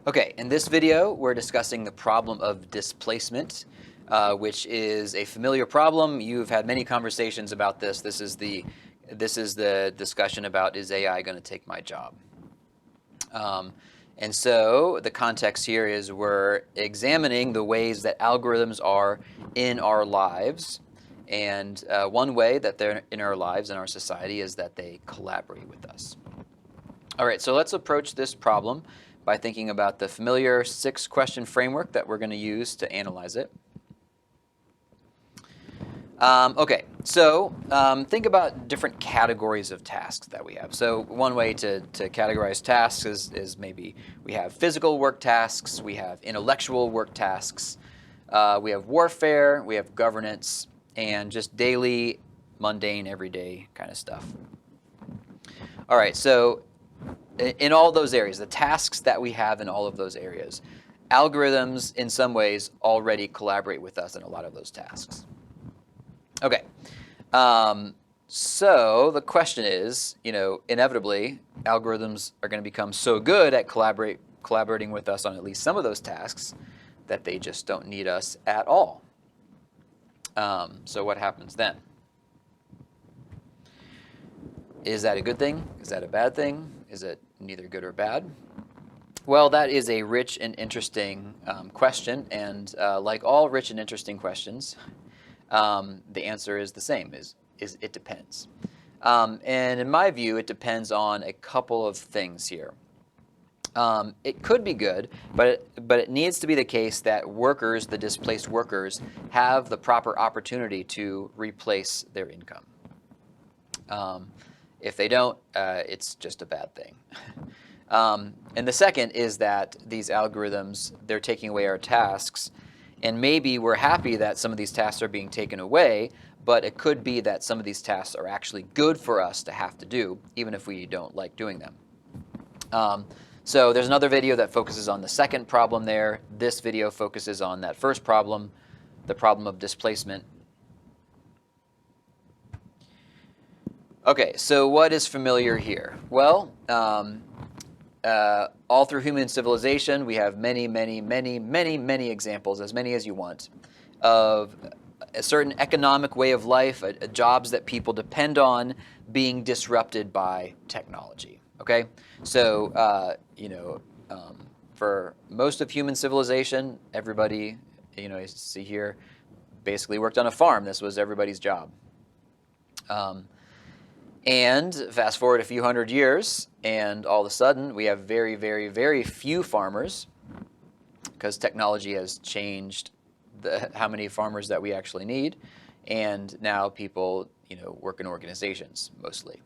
Okay, in this video, we're discussing the problem of displacement, which is a familiar problem. You've had many conversations about this. This is the discussion about, is AI going to take my job? And so the context here is we're examining the ways that algorithms are in our lives. And one way that they're in our lives, in our society, is that they collaborate with us. All right, so let's approach this problem by thinking about the familiar 6-question framework that we're going to use to analyze it. Okay, so think about different categories of tasks that we have. So one way to categorize tasks is maybe we have physical work tasks, we have intellectual work tasks, we have warfare, we have governance, and just daily, mundane, everyday kind of stuff. All right, so in all those areas, the tasks that we have in all of those areas, algorithms in some ways already collaborate with us in a lot of those tasks. Okay, so the question is, inevitably, algorithms are going to become so good at collaborating with us on at least some of those tasks that they just don't need us at all. So what happens then? Is that a good thing? Is that a bad thing? Is it neither good or bad? Well, that is a rich and interesting question, and like all rich and interesting questions, the answer is the same, is it depends. And in my view, it depends on a couple of things here. It could be good, but it needs to be the case that workers, the displaced workers, have the proper opportunity to replace their income. If they don't, it's just a bad thing. And the second is that these algorithms, they're taking away our tasks. And maybe we're happy that some of these tasks are being taken away, but it could be that some of these tasks are actually good for us to have to do, even if we don't like doing them. So there's another video that focuses on the second problem there. This video focuses on that first problem, the problem of displacement. Okay, so what is familiar here? Well, all through human civilization, we have many, many, many, many, many examples, as many as you want, of a certain economic way of life, jobs that people depend on being disrupted by technology. Okay, so for most of human civilization, everybody, you see here, basically worked on a farm. This was everybody's job. And fast forward a few hundred years, and all of a sudden, we have very, very, very few farmers, because technology has changed how many farmers that we actually need. And now people, work in organizations, mostly.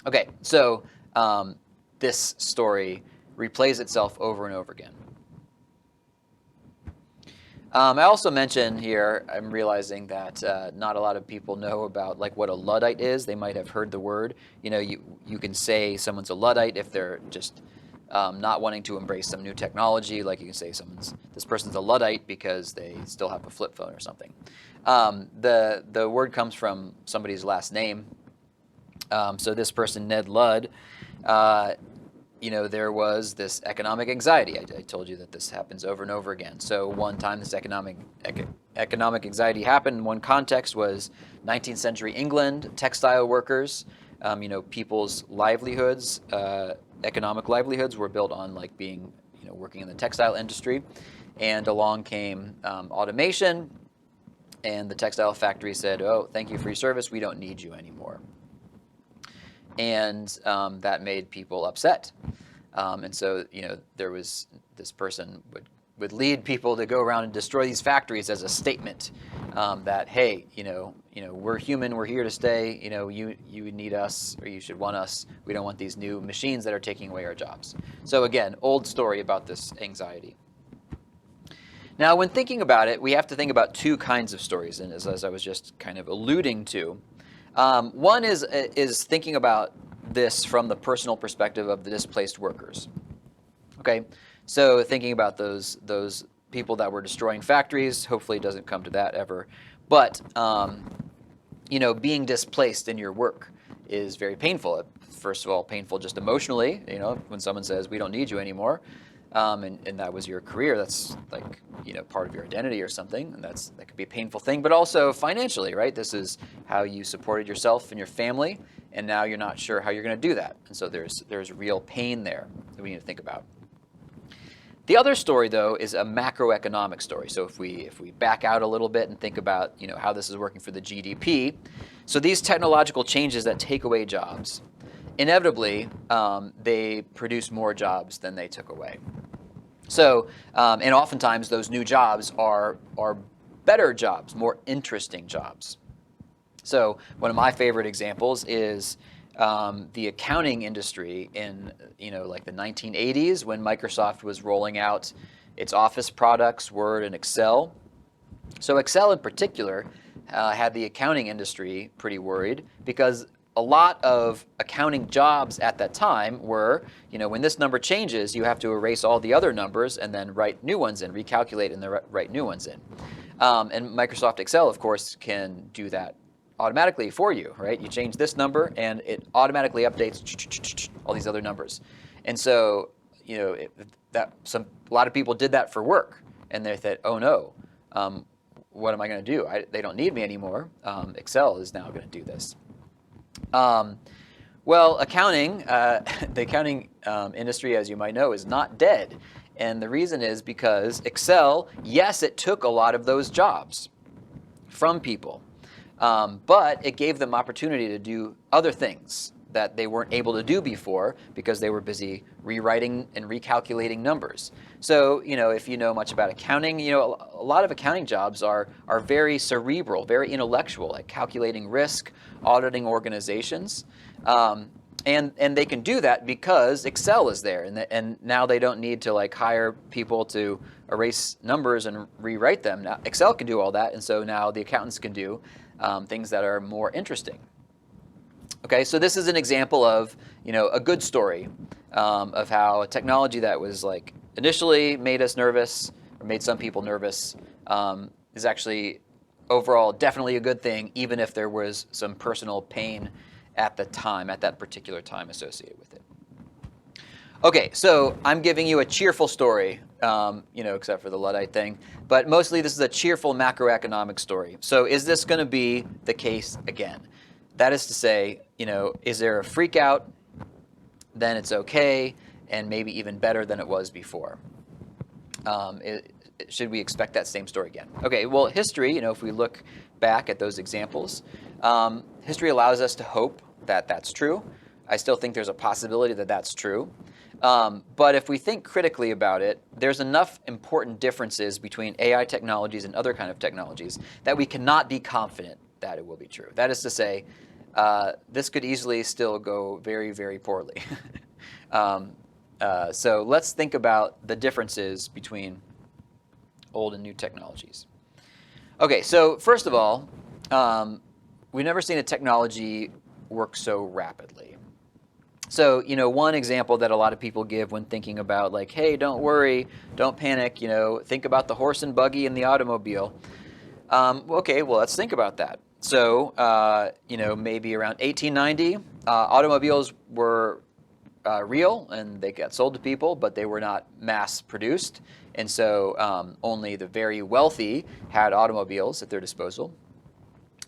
Okay, so this story replays itself over and over again. I also mentioned here, I'm realizing that not a lot of people know about what a Luddite is. They might have heard the word. You can say someone's a Luddite if they're just not wanting to embrace some new technology. Like you can say this person's a Luddite because they still have a flip phone or something. The word comes from somebody's last name. So this person, Ned Ludd, there was this economic anxiety. I told you that this happens over and over again. So one time this economic anxiety happened in one context was 19th century England, textile workers, people's livelihoods, economic livelihoods were built on being, working in the textile industry. And along came automation, and the textile factory said, oh, thank you for your service, we don't need you anymore. And that made people upset. And so, there was this person would lead people to go around and destroy these factories as a statement that, hey, we're human, we're here to stay. You need us, or you should want us. We don't want these new machines that are taking away our jobs. So again, old story about this anxiety. Now, when thinking about it, we have to think about two kinds of stories, and as I was just kind of alluding to. One is thinking about this from the personal perspective of the displaced workers. Okay, so thinking about those people that were destroying factories. Hopefully, it doesn't come to that ever. But being displaced in your work is very painful. First of all, painful just emotionally. When someone says we don't need you anymore, and that was your career. That's like, part of your identity or something, and that could be a painful thing. But also financially, right? This is how you supported yourself and your family, and now you're not sure how you're going to do that, and so there's real pain there that we need to think about. The other story, though, is a macroeconomic story. So if we back out a little bit and think about how this is working for the GDP, so these technological changes that take away jobs, inevitably they produce more jobs than they took away. So and oftentimes those new jobs are better jobs, more interesting jobs. So one of my favorite examples is the accounting industry in like the 1980s, when Microsoft was rolling out its Office products, Word and Excel. So Excel in particular had the accounting industry pretty worried, because a lot of accounting jobs at that time were, when this number changes, you have to erase all the other numbers and then write new ones in, recalculate and then write new ones in. And Microsoft Excel, of course, can do that automatically for you, right? You change this number and it automatically updates all these other numbers. And so, a lot of people did that for work, and they thought, oh no, what am I going to do? They don't need me anymore. Excel is now going to do this. Well, accounting, the accounting industry, as you might know, is not dead. And the reason is because Excel, yes, it took a lot of those jobs from people. But it gave them opportunity to do other things that they weren't able to do before, because they were busy rewriting and recalculating numbers. So, if you know much about accounting, a lot of accounting jobs are very cerebral, very intellectual, like calculating risk, auditing organizations. And they can do that because Excel is there, and now they don't need to hire people to erase numbers and rewrite them. Now Excel can do all that, and so now the accountants can do things that are more interesting. Okay, so this is an example of a good story of how a technology that was initially made us nervous, or made some people nervous, is actually overall definitely a good thing, even if there was some personal pain at that particular time associated with it. Okay, so I'm giving you a cheerful story, except for the Luddite thing, but mostly this is a cheerful macroeconomic story. So is this going to be the case again? That is to say, is there a freak out? Then it's okay, and maybe even better than it was before. Should we expect that same story again? Okay, well, history, if we look back at those examples, history allows us to hope that that's true. I still think there's a possibility that that's true. But if we think critically about it, there's enough important differences between AI technologies and other kind of technologies that we cannot be confident that it will be true. That is to say, this could easily still go very, very poorly. So let's think about the differences between old and new technologies. Okay, so first of all, we've never seen a technology work so rapidly. So, one example that a lot of people give when thinking about hey, don't worry, don't panic, think about the horse and buggy and the automobile. Okay, well, let's think about that. So, maybe around 1890, automobiles were real and they got sold to people, but they were not mass produced. And so only the very wealthy had automobiles at their disposal.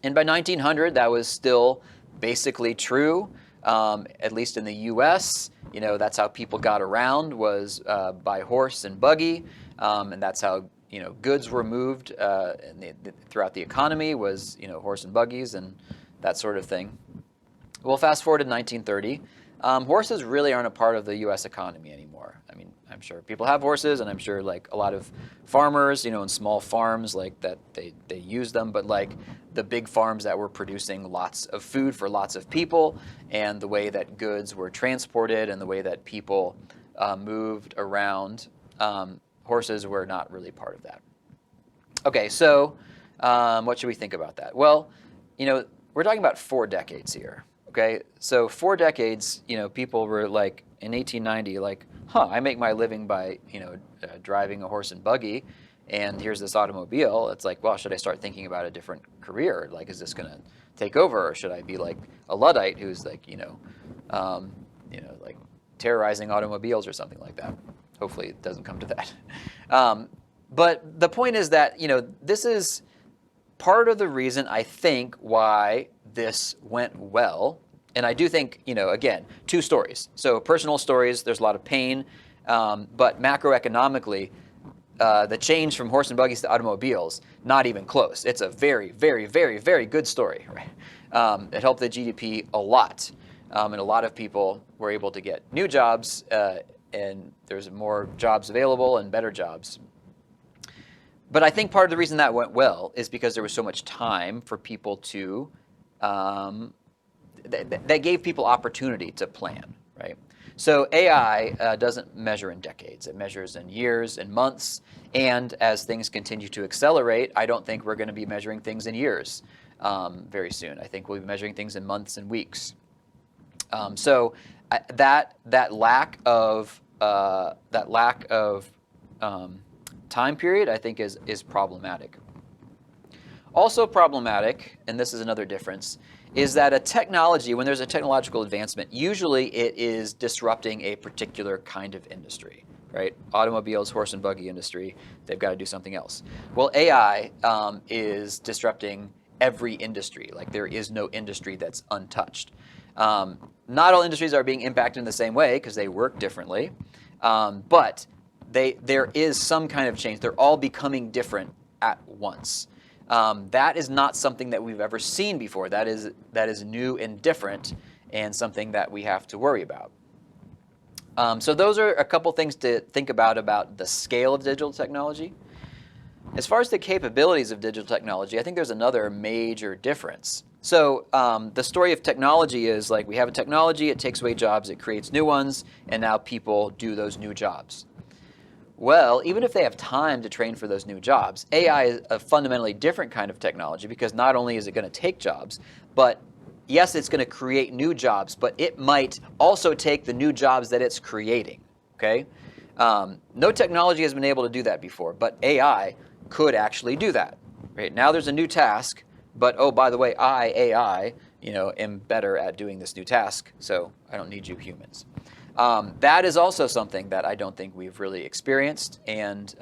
And by 1900, that was still basically true, at least in the US. That's how people got around, was by horse and buggy. And that's how goods were moved throughout the economy, was horse and buggies and that sort of thing. Well, fast forward to 1930, horses really aren't a part of the U.S. economy anymore. I mean, I'm sure people have horses, and I'm sure a lot of farmers, in small farms that they use them, but the big farms that were producing lots of food for lots of people, and the way that goods were transported and the way that people moved around, horses were not really part of that. Okay, so what should we think about that? Well, we're talking about 4 decades here. Okay, so 4 decades, people were in 1890, I make my living by, driving a horse and buggy, and here's this automobile. It's well, should I start thinking about a different career? Is this going to take over, or should I be a Luddite who's terrorizing automobiles or something like that? Hopefully it doesn't come to that. But the point is that, this is part of the reason I think why this went well. And I do think, again, two stories. So personal stories, there's a lot of pain, but macroeconomically, the change from horse and buggies to automobiles, not even close. It's a very, very, very, very good story. Right? It helped the GDP a lot. And a lot of people were able to get new jobs, and there's more jobs available and better jobs. But I think part of the reason that went well is because there was so much time for people to, that gave people opportunity to plan, right? So AI doesn't measure in decades. It measures in years and months. And as things continue to accelerate, I don't think we're going to be measuring things in years very soon. I think we'll be measuring things in months and weeks. So that lack of time period, I think, is problematic. Also problematic, and this is another difference, is that a technology, when there's a technological advancement, usually it is disrupting a particular kind of industry, right? Automobiles, horse and buggy industry, they've got to do something else. Well, AI is disrupting every industry. Like, there is no industry that's untouched. Not all industries are being impacted in the same way because they work differently, but there is some kind of change. They're all becoming different at once. That is not something that we've ever seen before. That is new and different, and something that we have to worry about. So those are a couple things to think about the scale of digital technology. As far as the capabilities of digital technology, I think there's another major difference. So the story of technology is like, we have a technology, it takes away jobs, it creates new ones, and now people do those new jobs. Well, even if they have time to train for those new jobs, AI is a fundamentally different kind of technology, because not only is it going to take jobs, but yes, it's going to create new jobs, but it might also take the new jobs that it's creating, okay? No technology has been able to do that before, but AI could actually do that. Right? Now there's a new task, but oh, by the way, AI, am better at doing this new task, so I don't need you humans. That is also something that I don't think we've really experienced, and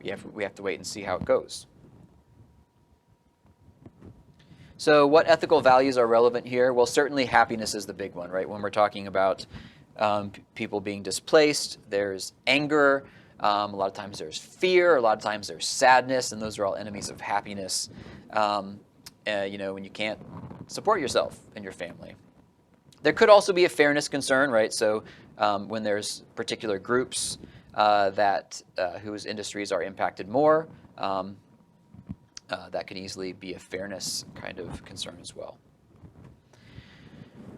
we have to wait and see how it goes. So what ethical values are relevant here? Well, certainly happiness is the big one, right? When we're talking about people being displaced, there's anger, a lot of times there's fear, a lot of times there's sadness, and those are all enemies of happiness, when you can't support yourself and your family. There could also be a fairness concern, right? So when there's particular groups whose industries are impacted more, that could easily be a fairness kind of concern as well.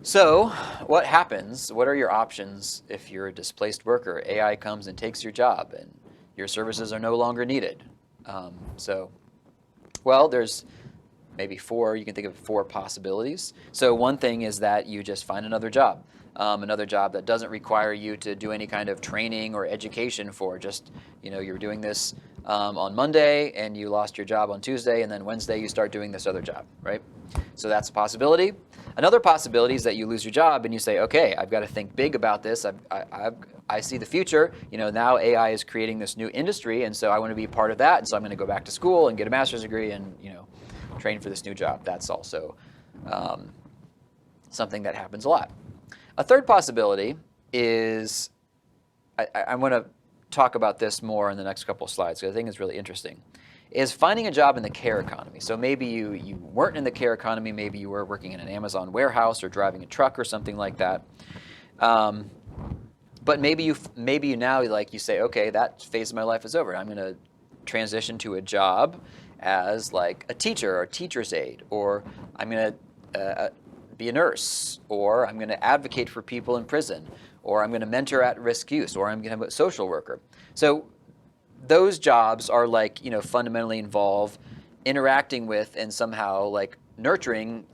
So what happens? What are your options if you're a displaced worker? AI comes and takes your job, and your services are no longer needed. Well, there's maybe you can think of 4 possibilities. So one thing is that you just find another job that doesn't require you to do any kind of training or education for. Just, you're doing this on Monday, and you lost your job on Tuesday, and then Wednesday you start doing this other job, right? So that's a possibility. Another possibility is that you lose your job and you say, okay, I've got to think big about this. I see the future. Now AI is creating this new industry, and so I want to be part of that. And so I'm going to go back to school and get a master's degree and train for this new job. That's also something that happens a lot. A third possibility is, I want to talk about this more in the next couple of slides because I think it's really interesting, is finding a job in the care economy. So maybe you weren't in the care economy, maybe you were working in an Amazon warehouse or driving a truck or something like that. But maybe you now, like, you say, okay, that phase of my life is over. I'm going to transition to a job as like a teacher or teacher's aide, or I'm going to be a nurse, or I'm going to advocate for people in prison, or I'm going to mentor at-risk youth, or I'm going to be a social worker. So those jobs are like, fundamentally involve interacting with and somehow like nurturing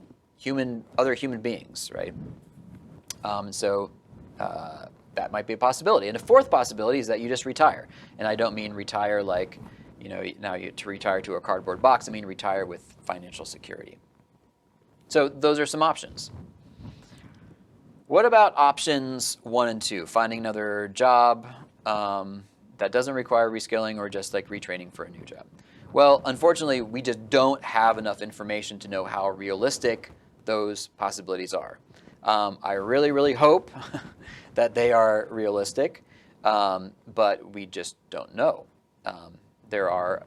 other human beings, right? That might be a possibility. And a fourth possibility is that you just retire. And I don't mean retire like, to retire to a cardboard box. I mean retire with financial security. So those are some options. What about options 1 and 2? Finding another job that doesn't require reskilling or just like retraining for a new job? Well, unfortunately, we just don't have enough information to know how realistic those possibilities are. I really, really hope that they are realistic, but we just don't know. There are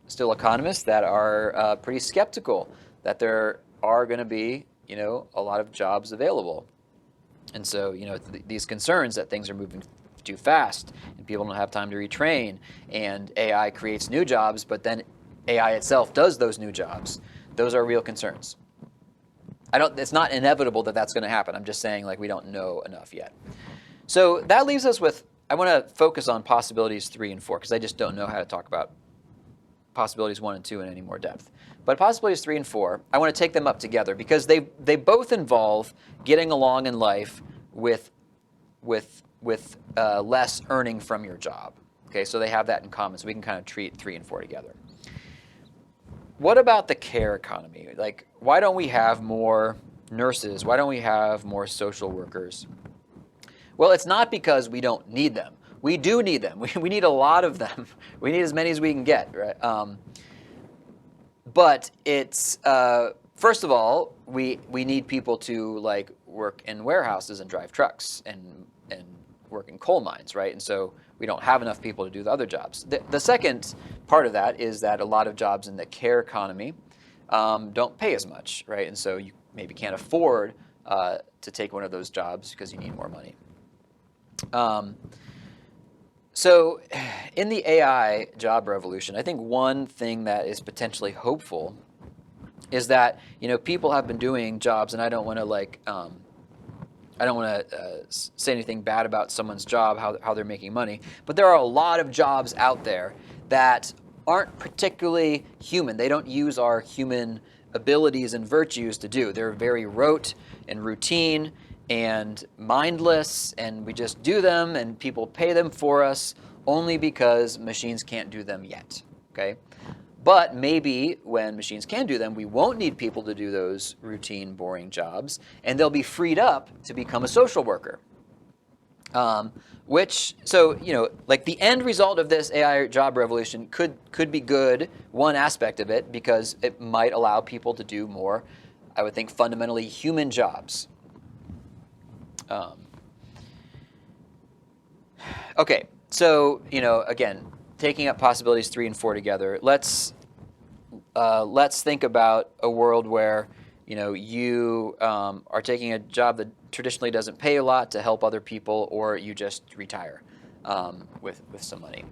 still economists that are pretty skeptical that there are going to be, a lot of jobs available. And so, these concerns that things are moving too fast and people don't have time to retrain and AI creates new jobs, but then AI itself does those new jobs. Those are real concerns. It's not inevitable that that's going to happen. I'm just saying we don't know enough yet. So that leaves us with, I want to focus on possibilities 3 and 4 because I just don't know how to talk about possibilities 1 and 2 in any more depth. But possibilities 3 and 4, I want to take them up together because they both involve getting along in life with less earning from your job. Okay, so they have that in common. So we can kind of treat 3 and 4 together. What about the care economy? Why don't we have more nurses? Why don't we have more social workers? Well, it's not because we don't need them. We do need them. We need a lot of them. We need as many as we can get, right? But it's, first of all, we need people to work in warehouses and drive trucks and work in coal mines, right? And so we don't have enough people to do the other jobs. The second part of that is that a lot of jobs in the care economy don't pay as much, right? And so you maybe can't afford to take one of those jobs because you need more money. So in the AI job revolution, I think one thing that is potentially hopeful is that, people have been doing jobs, and I don't want to say anything bad about someone's job, how they're making money, but there are a lot of jobs out there that aren't particularly human. They don't use our human abilities and virtues to do. They're very rote and routine and mindless, and we just do them, and people pay them for us only because machines can't do them yet, okay? But maybe when machines can do them, we won't need people to do those routine, boring jobs, and they'll be freed up to become a social worker. The end result of this AI job revolution could be good, one aspect of it, because it might allow people to do more, I would think, fundamentally human jobs. Okay, so, again, taking up possibilities 3 and 4 together, let's think about a world where, you are taking a job that traditionally doesn't pay a lot to help other people, or you just retire with some money.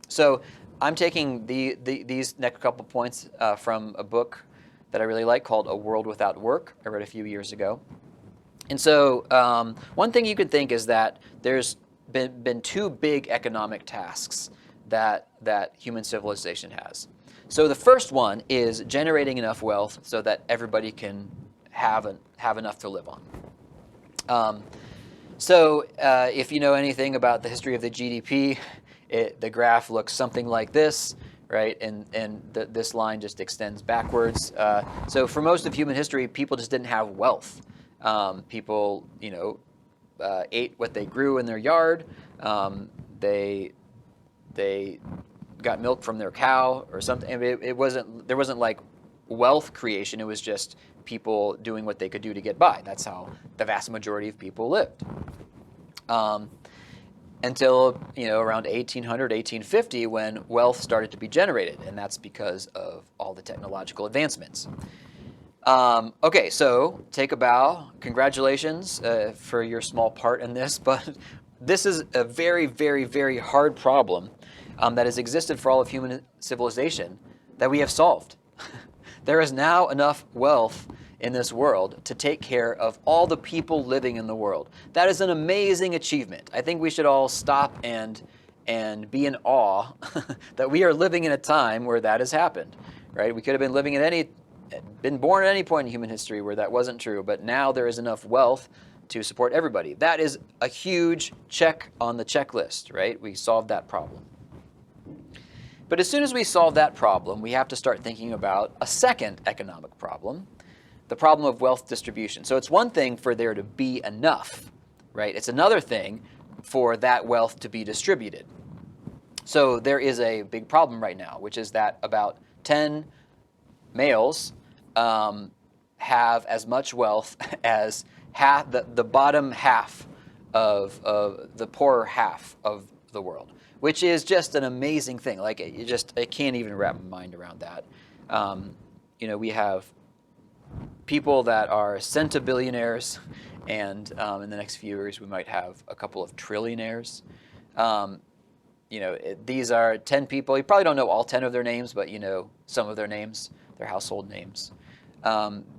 So I'm taking these next couple points from a book that I really like called A World Without Work. I read a few years ago. And so one thing you could think is that there's been 2 big economic tasks that human civilization has. So the first one is generating enough wealth so that everybody can have enough to live on. If you know anything about the history of the GDP, the graph looks something like this, right? And this line just extends backwards. So for most of human history, people just didn't have wealth. People, ate what they grew in their yard. They got milk from their cow or something. There wasn't like wealth creation. It was just people doing what they could do to get by. That's how the vast majority of people lived. Until around 1800, 1850, when wealth started to be generated, and that's because of all the technological advancements. Okay, so take a bow. Congratulations for your small part in this, but this is a very, very, very hard problem that has existed for all of human civilization that we have solved. There is now enough wealth in this world to take care of all the people living in the world. That is an amazing achievement. I think we should all stop and be in awe that we are living in a time where that has happened, right? We could have been born at any point in human history where that wasn't true, but now there is enough wealth to support everybody. That is a huge check on the checklist, right? We solved that problem. But as soon as we solve that problem, we have to start thinking about a second economic problem, the problem of wealth distribution. So it's one thing for there to be enough, right? It's another thing for that wealth to be distributed. So there is a big problem right now, which is that about 10 males have as much wealth as half the bottom half of the poorer half of the world, which is just an amazing thing. Like I can't even wrap my mind around that. We have people that are centibillionaires, and in the next few years we might have a couple of trillionaires. These are 10 people. You probably don't know all 10 of their names, but you know some of their names, their household names.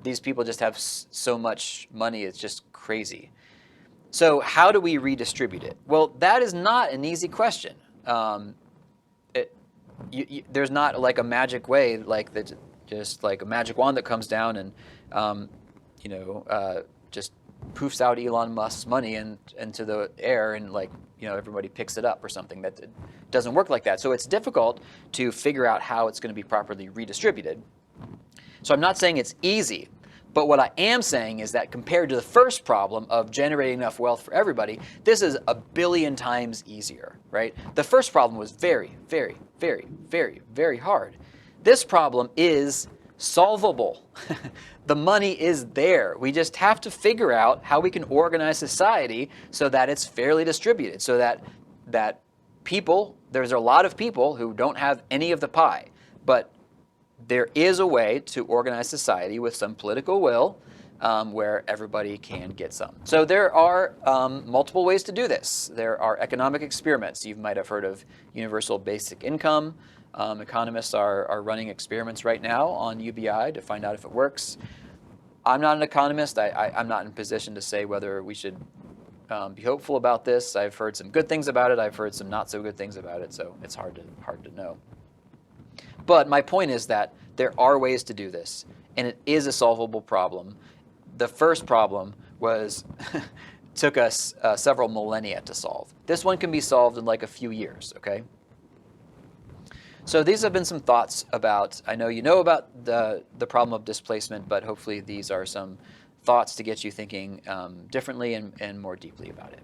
These people just have so much money, it's just crazy. So how do we redistribute it? Well, that is not an easy question. There's not like a magic way, like that, just like a magic wand that comes down and just poofs out Elon Musk's money into the air, and everybody picks it up or something. That it doesn't work like that. So it's difficult to figure out how it's going to be properly redistributed. So I'm not saying it's easy, but what I am saying is that compared to the first problem of generating enough wealth for everybody, this is a billion times easier, right? The first problem was very, very, very, very, very hard. This problem is solvable. The money is there. We just have to figure out how we can organize society so that it's fairly distributed, so that people, there's a lot of people who don't have any of the pie, but there is a way to organize society with some political will where everybody can get some. So there are multiple ways to do this. There are economic experiments. You might have heard of universal basic income. Economists are running experiments right now on UBI to find out if it works. I'm not an economist. I'm not in a position to say whether we should be hopeful about this. I've heard some good things about it. I've heard some not so good things about it. So it's hard to know. But my point is that there are ways to do this, and it is a solvable problem. The first problem took us several millennia to solve. This one can be solved in like a few years, okay? So these have been some thoughts about, I know you know about the problem of displacement, but hopefully these are some thoughts to get you thinking differently and more deeply about it.